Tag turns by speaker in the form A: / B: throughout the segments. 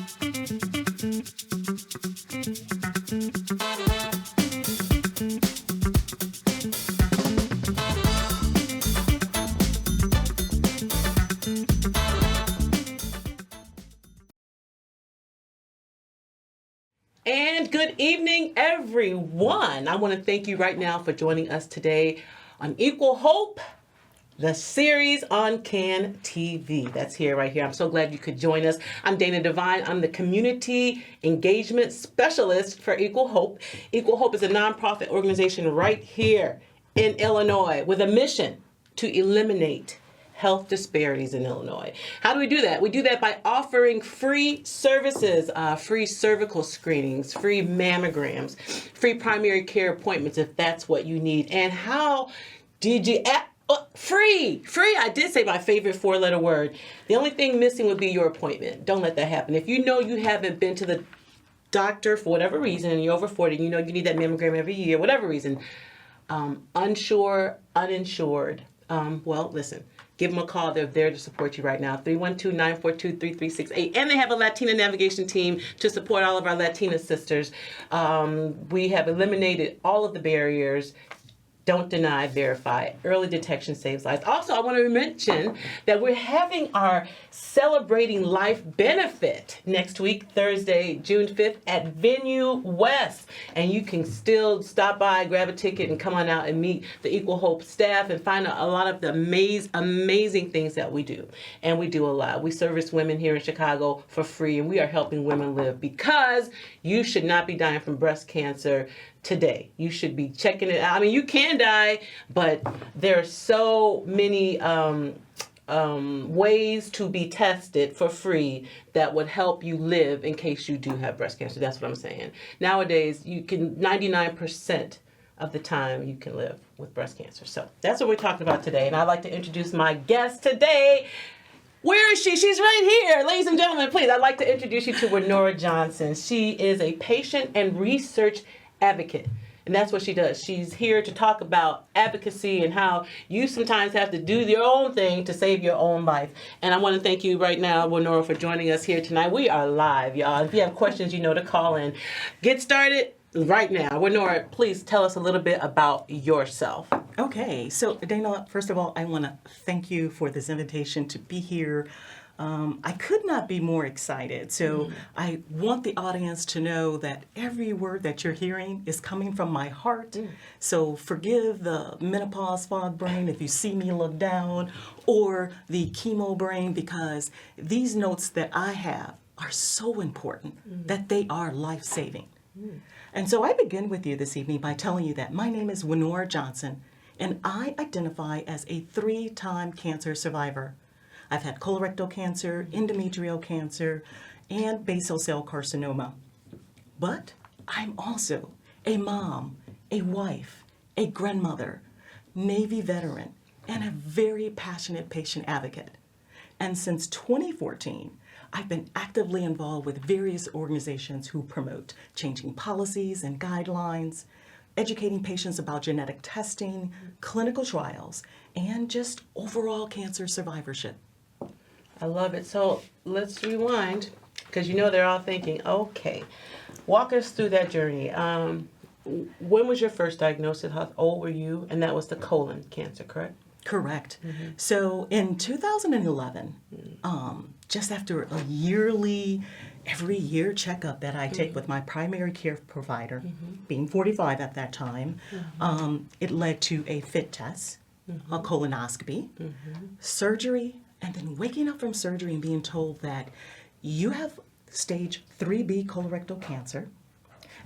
A: And good evening, everyone. I want to thank you right now for joining us today on Equal Hope, the series on CAN TV. That's here, right here. I'm so glad you could join us. I'm Dana Wint. I'm the Community Engagement Specialist for Equal Hope. Equal Hope is a nonprofit organization right here in Illinois with a mission to eliminate health disparities in Illinois. How do we do that? We do that by offering free services, free cervical screenings, free mammograms, free primary care appointments if that's what you need. And how did you... Free. I did say my favorite four-letter word. The only thing missing would be your appointment. Don't let that happen. If you know you haven't been to the doctor for whatever reason, and you're over 40, and you know you need that mammogram every year, whatever reason, unsure, uninsured, well, listen. Give them a call. They're there to support you right now. 312-942-3368. And they have a Latina navigation team to support all of our Latina sisters. We have eliminated all of the barriers. Don't deny, verify. Early detection saves lives. Also, I want to mention that we're having our Celebrating Life benefit next week, Thursday, June 5th at Venue West. And you can still stop by, grab a ticket, and come on out and meet the Equal Hope staff and find out a lot of the amazing things that we do. And we do a lot. We service women here in Chicago for free, and we are helping women live because you should not be dying from breast cancer today. You should be checking it out. I mean, you can die, but there are so many ways to be tested for free that would help you live in case you do have breast cancer. That's what I'm saying. Nowadays, you can 99% of the time you can live with breast cancer. So that's what we're talking about today. And I'd like to introduce my guest today. Where is she? She's right here. Ladies and gentlemen, please, I'd like to introduce you to Wenora Johnson. She is a patient and research advocate. And that's what she does. She's here to talk about advocacy and how you sometimes have to do your own thing to save your own life. And I want to thank you right now, Wenora, for joining us here tonight. We are live, y'all. If you have questions, you know to call in. Get started right now. Wenora, please tell us a little bit about yourself.
B: Okay. So, Dana, first of all, I want to thank you for this invitation to be here. I could not be more excited. So I want the audience to know that every word that you're hearing is coming from my heart. So forgive the menopause fog brain if you see me look down, or the chemo brain, because these notes that I have are so important that they are life-saving. And so I begin with you this evening by telling you that my name is Wenora Johnson, and I identify as a 3-time cancer survivor. I've had colorectal cancer, endometrial cancer, and basal cell carcinoma. But I'm also a mom, a wife, a grandmother, Navy veteran, and a very passionate patient advocate. And since 2014, I've been actively involved with various organizations who promote changing policies and guidelines, educating patients about genetic testing, clinical trials, and just overall cancer survivorship.
A: I love it. So let's rewind, because you know they're all thinking, okay, walk us through that journey. When was your first diagnosis? How old were you? And that was the colon cancer, correct?
B: Correct. So in 2011, just after a every year checkup that I take with my primary care provider, being 45 at that time, it led to a FIT test, a colonoscopy, surgery, and then waking up from surgery and being told that you have stage 3B colorectal cancer.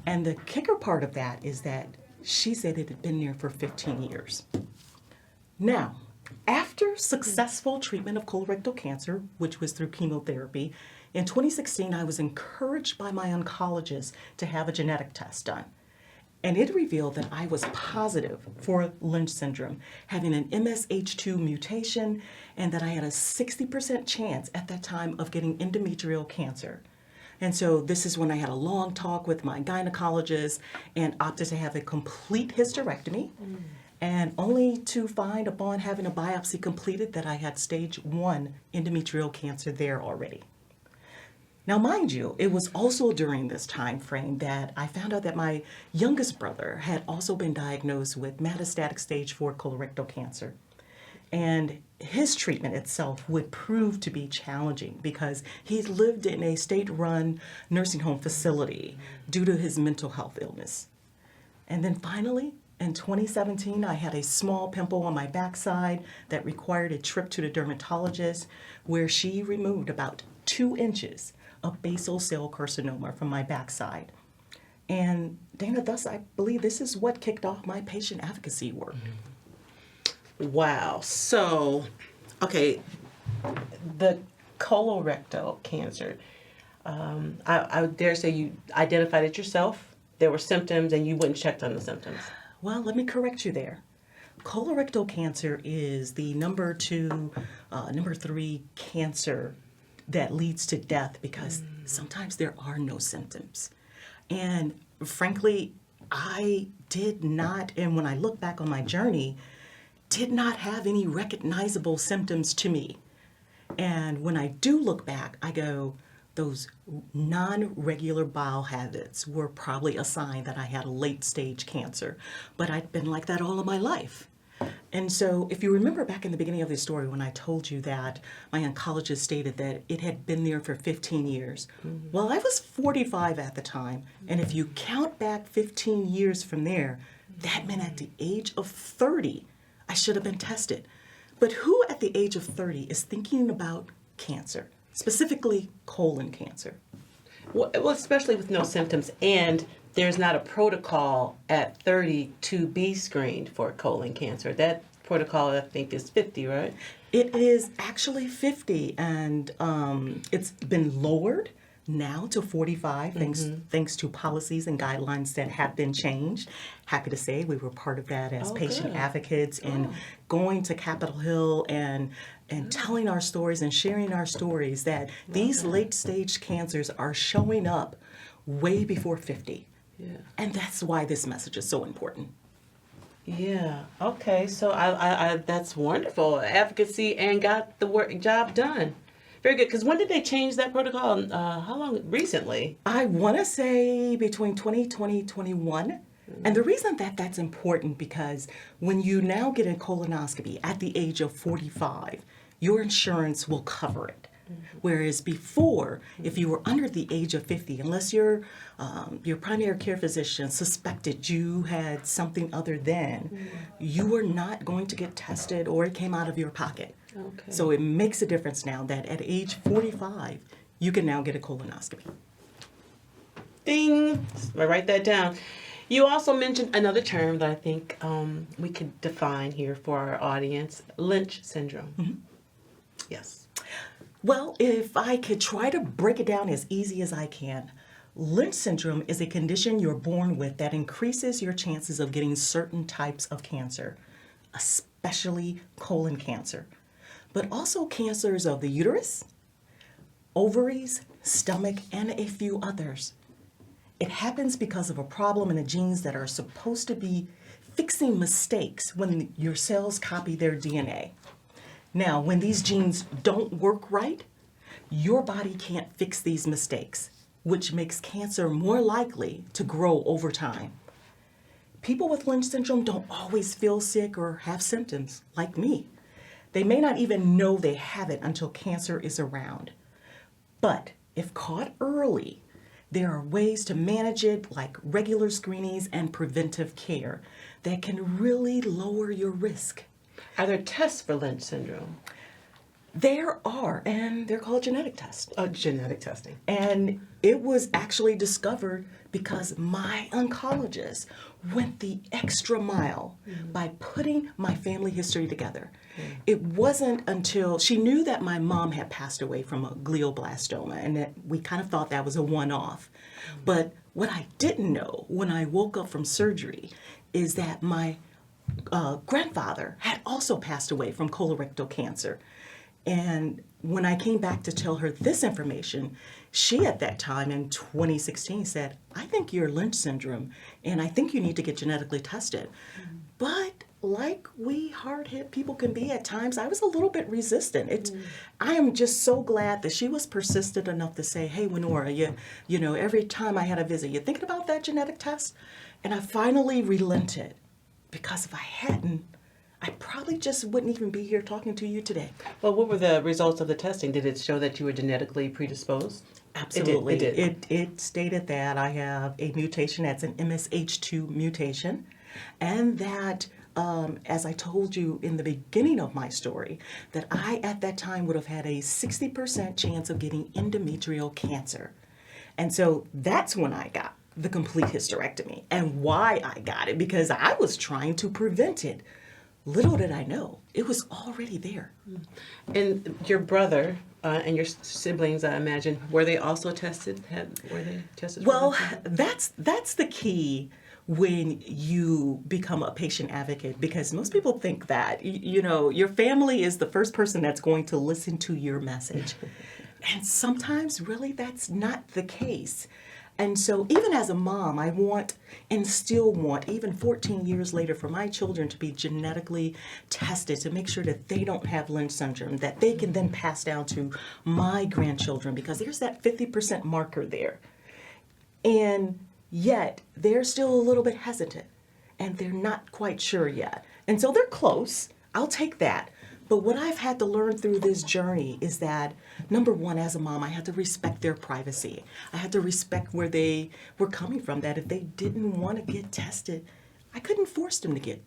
B: And the kicker part of that is that she said it had been there for 15 years. Now, after successful treatment of colorectal cancer, which was through chemotherapy, in 2016, I was encouraged by my oncologist to have a genetic test done. And it revealed that I was positive for Lynch syndrome, having an MSH2 mutation, and that I had a 60% chance at that time of getting endometrial cancer. And so this is when I had a long talk with my gynecologist and opted to have a complete hysterectomy, and only to find upon having a biopsy completed that I had stage 1 endometrial cancer there already. Now, mind you, it was also during this time frame that I found out that my youngest brother had also been diagnosed with metastatic stage 4 colorectal cancer. And his treatment itself would prove to be challenging because he lived in a state-run nursing home facility due to his mental health illness. And then finally, in 2017, I had a small pimple on my backside that required a trip to the dermatologist where she removed about 2 inches of basal cell carcinoma from my backside. And Dana, thus I believe this is what kicked off my patient advocacy work.
A: Wow. So, okay, the colorectal cancer, I would dare say you identified it yourself. There were symptoms and you went and checked on the symptoms.
B: Well, let me correct you there. Colorectal cancer is the number 3 cancer that leads to death because sometimes there are no symptoms. And frankly, I did not, and when I look back on my journey, did not have any recognizable symptoms to me. And when I do look back, I go, those non-regular bowel habits were probably a sign that I had a late-stage cancer. But I'd been like that all of my life. And so if you remember back in the beginning of the story when I told you that my oncologist stated that it had been there for 15 years. Well, I was 45 at the time. And if you count back 15 years from there, that meant at the age of 30, I should have been tested. But who at the age of 30 is thinking about cancer, specifically colon cancer?
A: Well, especially with no symptoms, and there's not a protocol at 30 to be screened for colon cancer. That protocol, I think, is 50, right?
B: It is actually 50, and it's been lowered now to 45 thanks to policies and guidelines that have been changed. Happy to say we were part of that as patient advocates and going to Capitol Hill and telling our stories and sharing our stories that these late stage cancers are showing up way before 50.
A: Yeah.
B: And that's why this message is so important.
A: Yeah. Okay. So I that's wonderful advocacy and got the job done. Very good. Because when did they change that protocol? How long? Recently?
B: I want to say between 2020 and 21. And the reason that that's important because when you now get a colonoscopy at the age of 45, your insurance will cover it. Whereas before, if you were under the age of 50, unless your primary care physician suspected you had something other than, you were not going to get tested or it came out of your pocket.
A: Okay.
B: So it makes a difference now that at age 45, you can now get a colonoscopy.
A: Ding. I write that down. You also mentioned another term that I think we could define here for our audience: Lynch syndrome. Yes.
B: Well, if I could try to break it down as easy as I can, Lynch syndrome is a condition you're born with that increases your chances of getting certain types of cancer, especially colon cancer, but also cancers of the uterus, ovaries, stomach, and a few others. It happens because of a problem in the genes that are supposed to be fixing mistakes when your cells copy their DNA. Now, when these genes don't work right, your body can't fix these mistakes, which makes cancer more likely to grow over time. People with Lynch syndrome don't always feel sick or have symptoms, like me. They may not even know they have it until cancer is around. But if caught early, there are ways to manage it, like regular screenings and preventive care, that can really lower your risk.
A: Are there tests for Lynch syndrome?
B: There are, and they're called genetic tests.
A: Genetic testing.
B: And it was actually discovered because my oncologist went the extra mile by putting my family history together. It wasn't until she knew that my mom had passed away from a glioblastoma and that we kind of thought that was a one-off. But what I didn't know when I woke up from surgery is that my grandfather had also passed away from colorectal cancer. And when I came back to tell her this information, she at that time in 2016 said, I think you're Lynch syndrome, and I think you need to get genetically tested. But like we hard-hit people can be at times, I was a little bit resistant. I am just so glad that she was persistent enough to say, hey, Wenora, you know, every time I had a visit, you thinking about that genetic test? And I finally relented, because if I hadn't, I probably just wouldn't even be here talking to you today.
A: Well, what were the results of the testing? Did it show that you were genetically predisposed?
B: Absolutely.
A: It did.
B: It stated that I have a mutation that's an MSH2 mutation, and that, as I told you in the beginning of my story, that I at that time would have had a 60% chance of getting endometrial cancer. And so that's when I got the complete hysterectomy, and why I got it, because I was trying to prevent it. Little did I know, it was already there.
A: And your brother and your siblings, I imagine, were they also tested? Were they tested?
B: Well, that's the key when you become a patient advocate, because most people think that, you know, your family is the first person that's going to listen to your message. And sometimes really that's not the case. And so even as a mom, I want and still want, even 14 years later, for my children to be genetically tested to make sure that they don't have Lynch syndrome, that they can then pass down to my grandchildren, because there's that 50% marker there. And yet they're still a little bit hesitant, and they're not quite sure yet. And so they're close. I'll take that. But what I've had to learn through this journey is that, number one, as a mom, I had to respect their privacy. I had to respect where they were coming from, that if they didn't want to get tested, I couldn't force them to get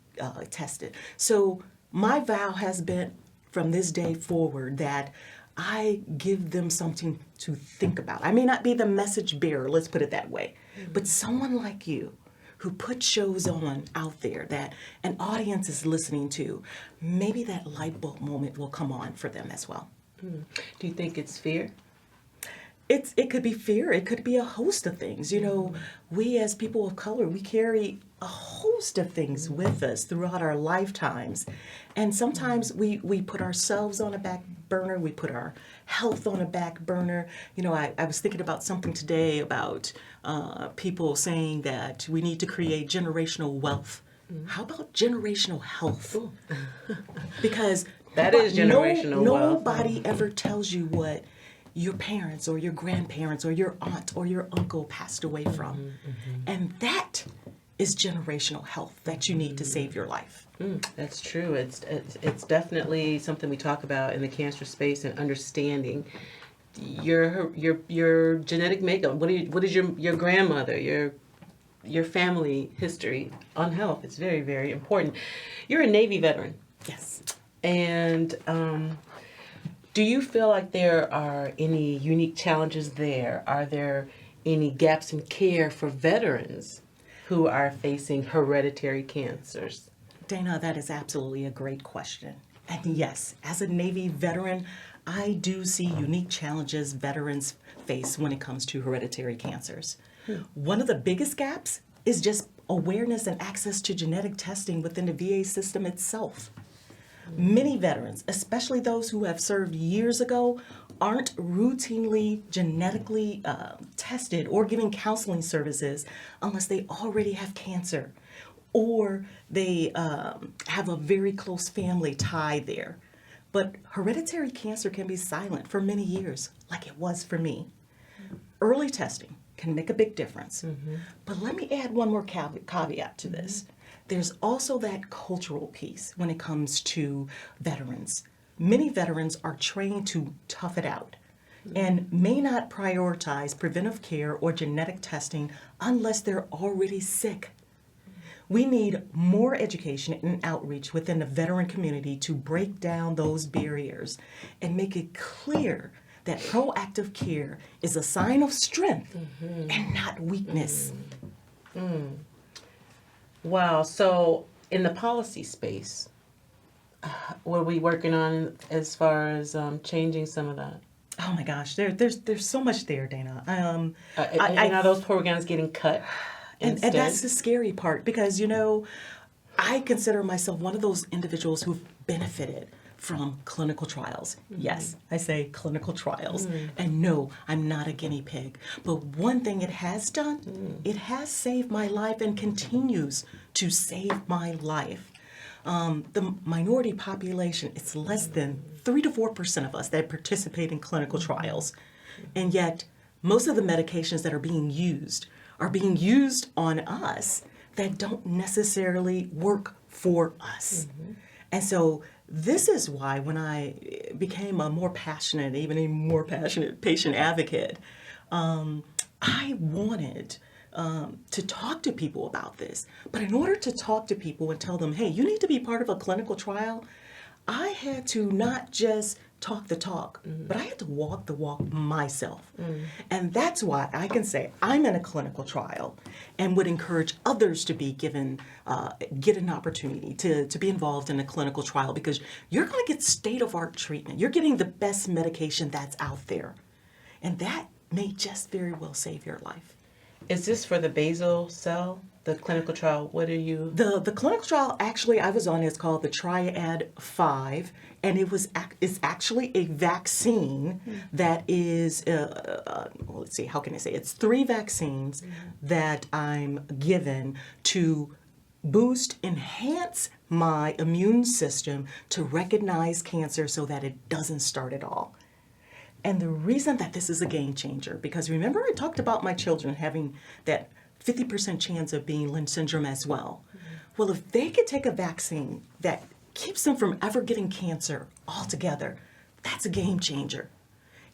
B: tested. So my vow has been, from this day forward, that I give them something to think about. I may not be the message bearer, let's put it that way, but someone like you, who put shows on out there that an audience is listening to, maybe that light bulb moment will come on for them as well.
A: Do you think it's fear?
B: It could be fear. It could be a host of things. You know, we as people of color, we carry a host of things with us throughout our lifetimes. And sometimes we put ourselves on a back burner. We put our health on a back burner. You know, I was thinking about something today about people saying that we need to create generational wealth. How about generational health? Because
A: that is generational wealth.
B: Nobody ever tells you what your parents or your grandparents or your aunt or your uncle passed away from. And that is generational health that you need to save your life.
A: That's true. It's definitely something we talk about in the cancer space, and understanding your genetic makeup. What is your grandmother, your family history on health? It's very, very important. You're a Navy veteran.
B: Yes.
A: And do you feel like there are any unique challenges there? Are there any gaps in care for veterans who are facing hereditary cancers?
B: Dana, that is absolutely a great question. And yes, as a Navy veteran, I do see unique challenges veterans face when it comes to hereditary cancers. One of the biggest gaps is just awareness and access to genetic testing within the VA system itself. Many veterans, especially those who have served years ago, aren't routinely genetically tested or given counseling services unless they already have cancer, or they have a very close family tie there. But hereditary cancer can be silent for many years, like it was for me. Early testing can make a big difference. But let me add one more caveat to this. There's also that cultural piece when it comes to veterans. Many veterans are trained to tough it out and may not prioritize preventive care or genetic testing unless they're already sick. We need more education and outreach within the veteran community to break down those barriers and make it clear that proactive care is a sign of strength and not weakness.
A: Wow. So in the policy space, what are we working on as far as changing some of that?
B: Oh my gosh, there's so much there, Dana.
A: And are those programs getting cut?
B: And that's the scary part, because, you know, I consider myself one of those individuals who've benefited from clinical trials. Yes, I say clinical trials. And no, I'm not a guinea pig. But one thing it has done, it has saved my life and continues to save my life. the minority population, it's less than 3 to 4% of us that participate in clinical trials. And yet, most of the medications that are being used on us that don't necessarily work for us. And so this is why when I became a more passionate, even a more passionate patient advocate, I wanted to talk to people about this. But in order to talk to people and tell them, hey, you need to be part of a clinical trial, I had to not just talk the talk, but I had to walk the walk myself. And that's why I can say I'm in a clinical trial and would encourage others to be get an opportunity to be involved in a clinical trial, because you're going to get state-of-art treatment. You're getting the best medication that's out there. And that may just very well save your life.
A: Is this for the basal cell, the clinical trial? What are you?
B: The clinical trial actually I was on is called the Triad 5, and it's actually a vaccine that is, let's see, how can I say? It's 3 vaccines that I'm given to boost, enhance my immune system to recognize cancer so that it doesn't start at all. And the reason that this is a game changer, because remember I talked about my children having that 50% chance of being Lynch syndrome as well. Well, if they could take a vaccine that keeps them from ever getting cancer altogether, that's a game changer.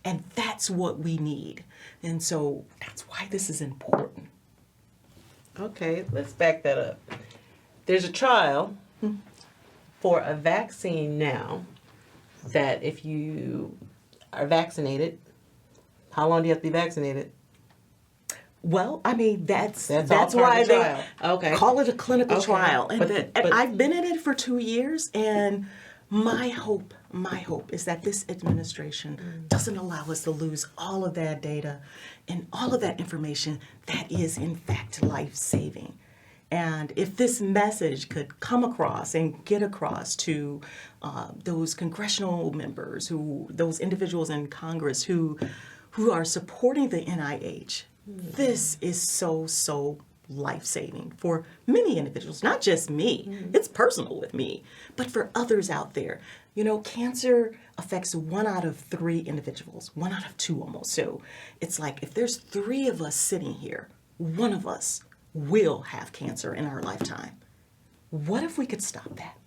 B: And that's what we need. And so that's why this is important.
A: Okay, let's back that up. There's a trial for a vaccine now that if you are vaccinated, how long do you have to be vaccinated?
B: Well, I mean, that's
A: all part
B: why
A: of the
B: they
A: trial.
B: call it a clinical
A: Okay.
B: trial. And,
A: But
B: I've been in it for 2 years, and my hope is that this administration doesn't allow us to lose all of that data and all of that information that is, in fact, life-saving. And if this message could come across and get across to those congressional members, those individuals in Congress who are supporting the NIH, this is so life-saving for many individuals, not just me. It's personal with me, but for others out there. You know, cancer affects 1 out of 3 individuals, 1 out of 2 almost. So it's like if there's 3 of us sitting here, 1 of us will have cancer in our lifetime. What if we could stop that?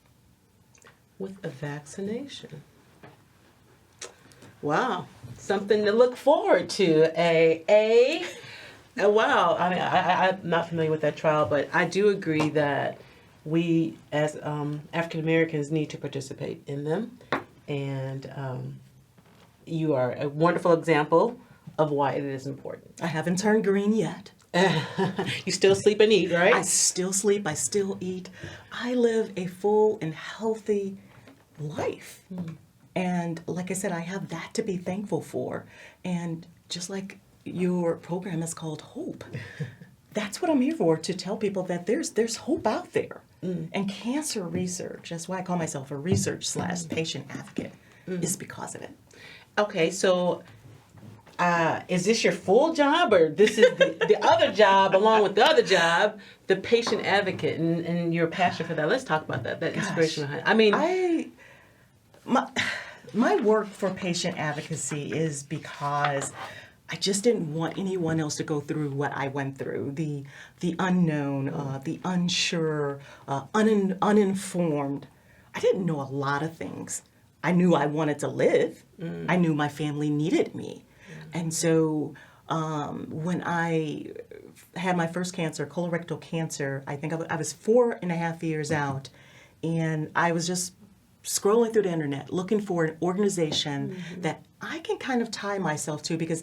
A: With a vaccination. Wow, something to look forward to. Wow. I mean, I'm not familiar with that trial, but I do agree that we as African Americans need to participate in them. And you are a wonderful example of why it is important.
B: I haven't turned green yet.
A: You still sleep and eat, right?
B: I still sleep, I still eat. I live a full and healthy life. And like I said, I have that to be thankful for. And just like your program is called Hope, that's what I'm here for, to tell people that there's hope out there. And cancer research, that's why I call myself a research/patient advocate, is because of it.
A: Okay, so is this your full job, or this is the other job along with the other job, the patient advocate, and your passion for that? Let's talk about that inspiration behind it. I mean,
B: my work for patient advocacy is because I just didn't want anyone else to go through what I went through, the unknown, the unsure, uninformed. I didn't know a lot of things. I knew I wanted to live. I knew my family needed me. And so when I had my first cancer, colorectal cancer, I think I was 4.5 years out, and I was just scrolling through the internet looking for an organization that I can kind of tie myself to, because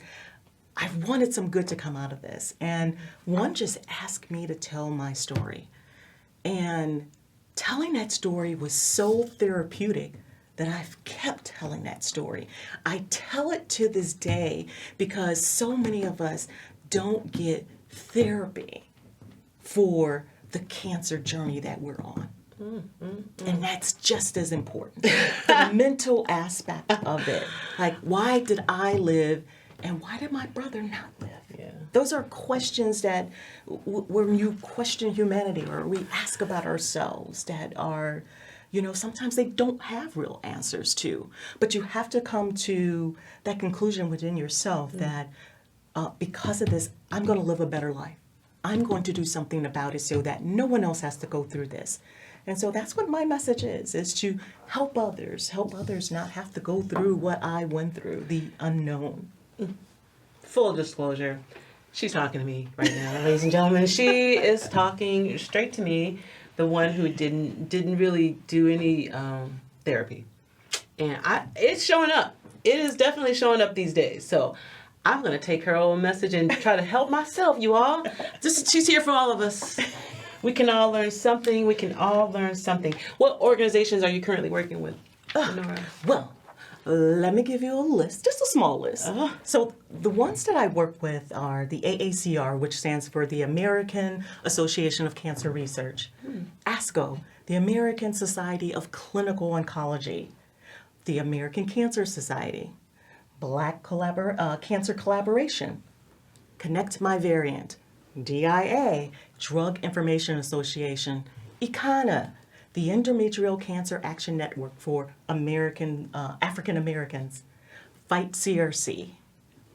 B: I wanted some good to come out of this. And one just asked me to tell my story. And telling that story was so therapeutic that I've kept telling that story. I tell it to this day because so many of us don't get therapy for the cancer journey that we're on. And that's just as important. The mental aspect of it. Like, why did I live and why did my brother not live?
A: Yeah.
B: Those are questions that when you question humanity or we ask about ourselves that are sometimes they don't have real answers to. But you have to come to that conclusion within yourself that because of this, I'm going to live a better life. I'm going to do something about it so that no one else has to go through this. And so that's what my message is to help others not have to go through what I went through, the unknown.
A: Full disclosure, she's talking to me right now, ladies and gentlemen. She is talking straight to me, the one who didn't really do any therapy. And it's showing up. It is definitely showing up these days. So I'm going to take her old message and try to help myself, you all. She's here for all of us. We can all learn something. What organizations are you currently working with, Wenora?
B: Well, let me give you a list, just a small list. So the ones that I work with are the AACR, which stands for the American Association of Cancer Research, ASCO, the American Society of Clinical Oncology, the American Cancer Society, Black Cancer Collaboration, Connect My Variant, DIA, Drug Information Association, ICANA, the Endometrial Cancer Action Network for African Americans, Fight CRC,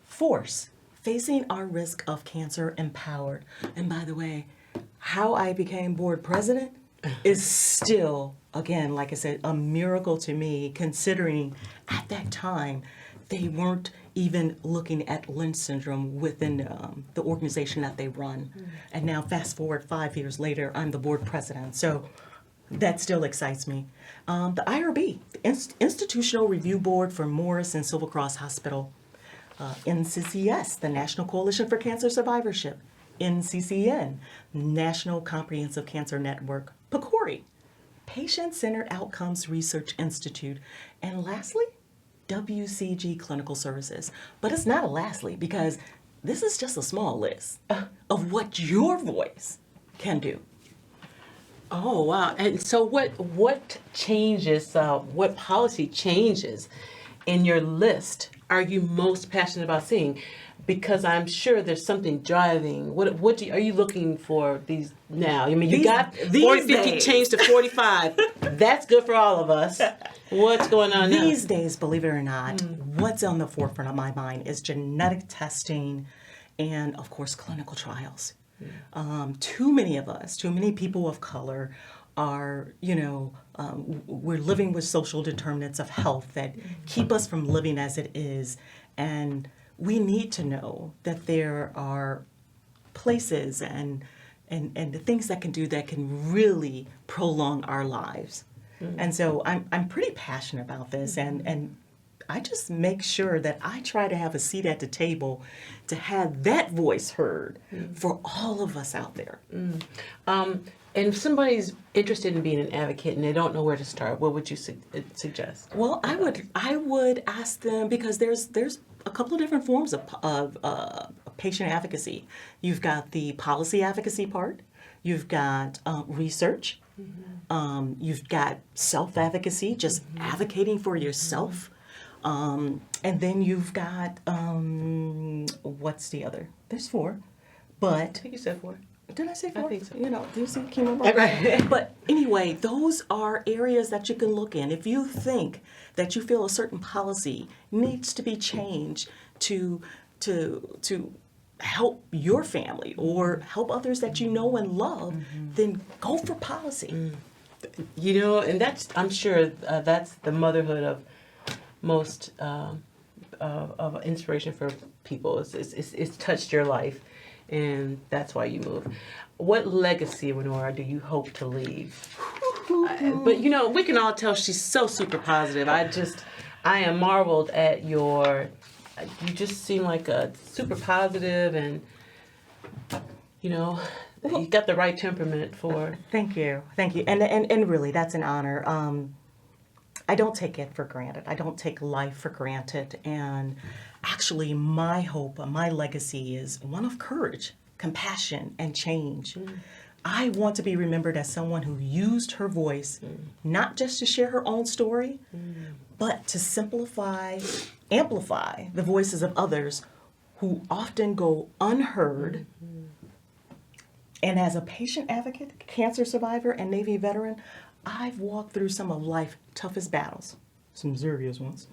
B: Force, Facing Our Risk of Cancer Empowered. And by the way, how I became board president is still, again, like I said, a miracle to me, considering at that time they weren't even looking at Lynch syndrome within the organization that they run. And now fast forward 5 years later, I'm the board president. So that still excites me. The IRB, the Institutional Review Board for Morris and Silver Cross Hospital. NCCS, the National Coalition for Cancer Survivorship. NCCN, National Comprehensive Cancer Network. PCORI, Patient-Centered Outcomes Research Institute. And lastly, WCG Clinical Services. But it's not a lastly, because this is just a small list of what your voice can do.
A: Oh, wow. And so what changes, what policy changes in your list are you most passionate about seeing? Because I'm sure there's something driving. Are you looking for these now? I mean, you got 40-50 changed to 45. That's good for all of us. What's going on now?
B: These days, believe it or not, what's on the forefront of my mind is genetic testing and, of course, clinical trials. Too many people of color are, we're living with social determinants of health that keep us from living as it is. And we need to know that there are places and the things that can really prolong our lives. And so I'm pretty passionate about this, and I just make sure that I try to have a seat at the table to have that voice heard for all of us out there.
A: And if somebody's interested in being an advocate and they don't know where to start, what would you suggest?
B: Well, I would ask them, because there's a couple of different forms of patient advocacy. You've got the policy advocacy part. You've got research. You've got self-advocacy, just advocating for yourself. And then you've got, what's the other? There's 4. But
A: I think you said 4.
B: Did I say 4?
A: I think so.
B: Do you see? Can you remember?
A: Right.
B: But anyway, those are areas that you can look in. If you think that you feel a certain policy needs to be changed to help your family or help others that you know and love, then go for policy.
A: And I'm sure that's the motherhood of most of inspiration for people. It's touched your life, and that's why you move. What legacy, Wenora, do you hope to leave? But we can all tell she's so super positive. I am marveled at you just seem like a super positive, and you got the right temperament for.
B: Thank you, and really, that's an honor. I don't take it for granted. I don't take life for granted, and actually, my hope, my legacy is one of courage, compassion, and change. I want to be remembered as someone who used her voice, not just to share her own story, but to amplify the voices of others who often go unheard. And as a patient advocate, cancer survivor, and Navy veteran, I've walked through some of life's toughest battles, some serious ones.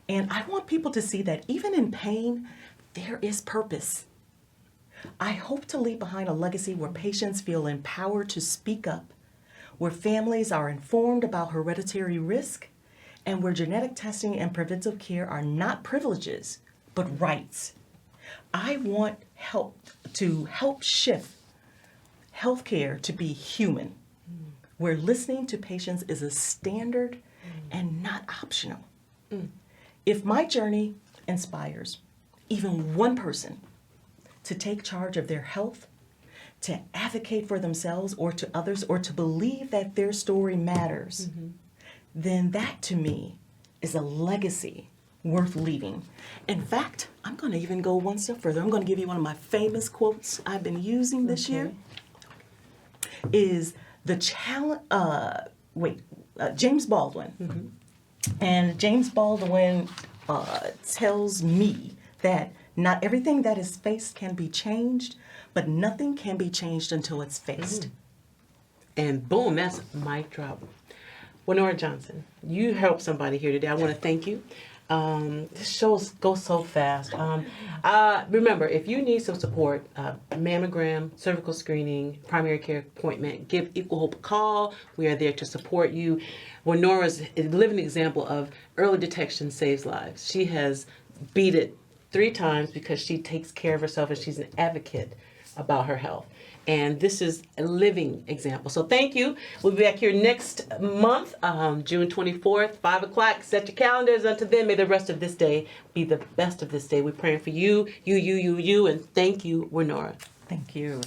B: And I want people to see that even in pain, there is purpose. I hope to leave behind a legacy where patients feel empowered to speak up, where families are informed about hereditary risk, and where genetic testing and preventive care are not privileges, but rights. I want to help shift healthcare to be human, where listening to patients is a standard and not optional. If my journey inspires even one person to take charge of their health, to advocate for themselves or to others, or to believe that their story matters, then that to me is a legacy worth leaving. In fact, I'm going to even go one step further. I'm going to give you one of my famous quotes I've been using this year. Is the challenge, James Baldwin. And James Baldwin tells me that not everything that is faced can be changed, but nothing can be changed until it's faced.
A: And boom, that's mic drop. Wenora Johnson, you helped somebody here today. I want to thank you. This show goes so fast. Remember, if you need some support, mammogram, cervical screening, primary care appointment, give Equal Hope a call. We are there to support you. Wenora's a living example of early detection saves lives. She has beat it 3 times because she takes care of herself and she's an advocate about her health. And this is a living example. So thank you. We'll be back here next month, June 24th, 5 o'clock. Set your calendars. Until then, may the rest of this day be the best of this day. We're praying for you, and thank you, Wenora.
B: Thank you.